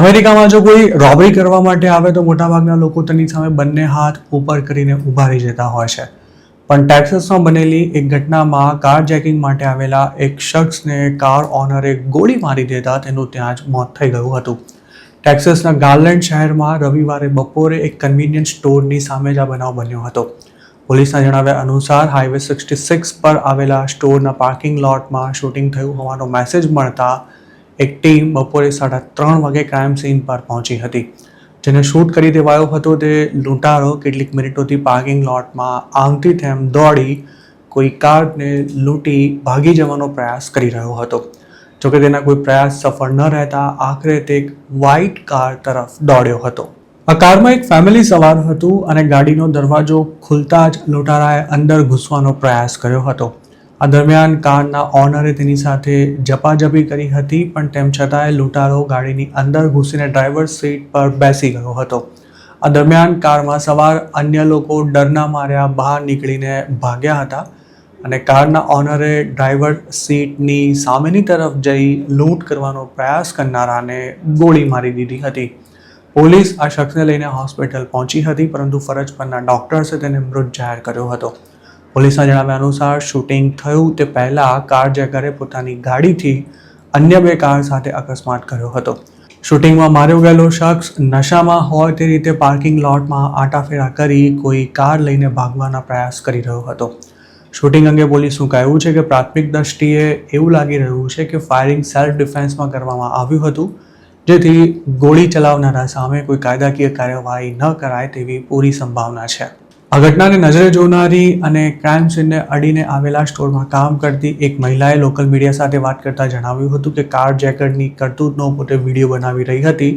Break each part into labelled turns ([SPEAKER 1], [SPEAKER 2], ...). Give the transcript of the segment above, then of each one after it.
[SPEAKER 1] અમેરિકામાં જો કોઈ રોબરી કરવા માટે આવે તો મોટાભાગના લોકો તેની સામે બંને હાથ ઉપર કરીને ઊભા રહી જતા હોય છે. પણ ટેક્સાસમાં બનેલી એક ઘટનામાં કાર જેકિંગ માટે આવેલા એક શખ્સને કાર ઓનરે ગોળી મારી દેતા તેનું ત્યાં જ મોત થઈ ગયું હતું. ટેક્સાસના ગાર્લેન્ડ શહેરમાં રવિવારે બપોરે એક કન્વીનિયન્સ સ્ટોરની સામે જ આ બનાવ બન્યો હતો. પોલીસના જણાવ્યા અનુસાર હાઈવે 66 પર આવેલા સ્ટોરના પાર્કિંગ લોટમાં શૂટિંગ થયું હોવાનો મેસેજ મળતા એક ટીમ બપોરે 3:30 વાગે ક્રાઇમ સીન પર પહોંચી હતી. જેને શૂટ કરી દેવાયો હતો તે લૂંટારો કેટલીક મિનિટોથી પાર્કિંગ લોટમાં આમથી તેમ દોડી કોઈ કારને લૂંટી ભાગી જવાનો પ્રયાસ કરી રહ્યો હતો. જોકે તેના કોઈ પ્રયાસ સફળ ન રહેતા આખરે તે એક વ્હાઇટ કાર તરફ દોડ્યો હતો. આ કારમાં એક ફેમિલી સવાર હતું અને ગાડીનો દરવાજો ખુલતા જ લૂંટારાએ અંદર ઘૂસવાનો પ્રયાસ કર્યો હતો. આ દરમિયાન કારના ઓનરે તેની સાથે ઝપાઝપી કરી હતી, પણ તેમ છતાંય લૂંટારો ગાડીની અંદર ઘૂસીને ડ્રાઈવર સીટ પર બેસી ગયો હતો. આ દરમિયાન કારમાં સવાર અન્ય લોકો ડરના માર્યા બહાર નીકળીને ભાગ્યા હતા અને કારના ઓનરે ડ્રાઈવર સીટની સામેની તરફ જઈ લૂંટ કરવાનો પ્રયાસ કરનારાને ગોળી મારી દીધી હતી. પોલીસ આ શખ્સને લઈને હોસ્પિટલ પહોંચી હતી, પરંતુ ફરજ પરના ડોક્ટર્સે તેને મૃત જાહેર કર્યો હતો. પોલીસના જણાવ્યા અનુસાર શૂટિંગ થયું તે પહેલા કાર જેકરે પોતાની ગાડીથી અન્ય 2 કાર સાથે અકસ્માત કર્યો હતો. શૂટિંગમાં માર્યો ગયેલો શખ્સ નશામાં હોય તે રીતે પાર્કિંગ લોટમાં આંટાફેરા કરી કોઈ કાર લઈને ભાગવાના પ્રયાસ કરી રહ્યો હતો. શૂટિંગ અંગે પોલીસનું કહેવું છે કે પ્રાથમિક દ્રષ્ટિએ એવું લાગી રહ્યું છે કે ફાયરિંગ સેલ્ફ ડિફેન્સમાં કરવામાં આવ્યું હતું, જેથી ગોળી ચલાવનારા સામે કોઈ કાયદાકીય કાર્યવાહી ન કરાય તેવી પૂરી સંભાવના છે. આ ઘટનાને નજરે જોનારી અને ક્રાઇમ સીનને અડીને આવેલા સ્ટોરમાં કામ કરતી એક મહિલાએ લોકલ મીડિયા સાથે વાત કરતા જણાવ્યું હતું કે કાર જેકરની કરતૂતનો પોતે વિડીયો બનાવી રહી હતી,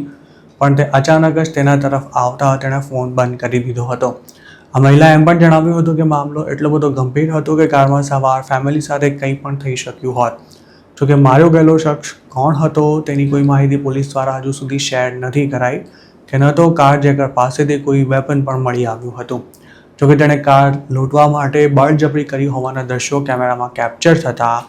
[SPEAKER 1] પણ તે અચાનક જ તેના તરફ આવતા તેણે ફોન બંધ કરી દીધો હતો. આ મહિલાએ એમ પણ જણાવ્યું હતું કે મામલો એટલો બધો ગંભીર હતો કે કારમાં સવાર ફેમિલી સાથે કંઈ પણ થઈ શક્યું હોત. જોકે માર્યો ગયેલો શખ્સ કોણ હતો તેની કોઈ માહિતી પોલીસ દ્વારા હજુ સુધી શેર નથી કરાઈ કે ન તો કાર જેકર પાસેથી કોઈ વેપન પણ મળી આવ્યું હતું. જોકે તેણે કાર લૂંટવા માટે બળજબરી કરી હોવાના દ્રશ્યો કેમેરામાં કેપ્ચર થતાં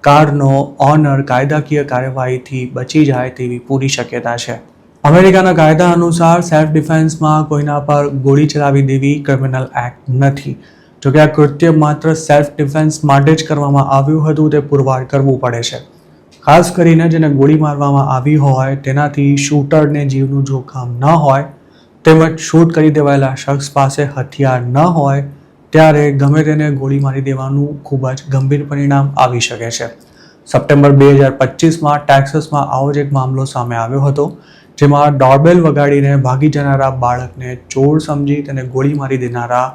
[SPEAKER 1] કારનો ઓનર કાયદાકીય કાર્યવાહીથી બચી જાય તેવી પૂરી શક્યતા છે. અમેરિકાના કાયદા અનુસાર સેલ્ફ ડિફેન્સમાં કોઈના પર ગોળી ચલાવી દેવી ક્રિમિનલ એક્ટ નથી. જોકે આ કૃત્ય માત્ર સેલ્ફ ડિફેન્સ માટે જ કરવામાં આવ્યું હતું તે પુરવાર કરવું પડે છે. ખાસ કરીને જેને ગોળી મારવામાં આવી હોય તેનાથી શૂટરને જીવનું જોખમ ન હોય તેમજ શૂટ કરી દેવાયેલા શખ્સ પાસે હથિયાર ન હોય ત્યારે ગમે તેને ગોળી મારી દેવાનું ખૂબ જ ગંભીર પરિણામ આવી શકે છે. સપ્ટેમ્બર 2025માં ટેક્સાસમાં આવો જ એક મામલો સામે આવ્યો હતો, જેમાં ડોરબેલ વગાડીને ભાગી જનારા બાળકને ચોર સમજી તેને ગોળી મારી દેનારા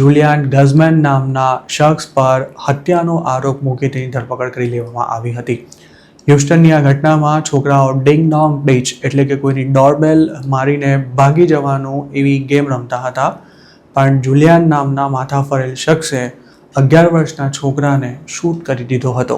[SPEAKER 1] જુલિયાન ગઝમેન નામના શખ્સ પર હત્યાનો આરોપ મૂકી તેની ધરપકડ કરી લેવામાં આવી હતી. હ્યુસ્ટનની આ ઘટનામાં છોકરાઓ ડિંગ ડોંગ ડીચ એટલે કે કોઈની ડોરબેલ મારીને ભાગી જવાનું એવી ગેમ રમતા હતા, પણ જુલિયાન નામના માથા ફરેલ શખ્સે 11 વર્ષના છોકરાને શૂટ કરી દીધો હતો.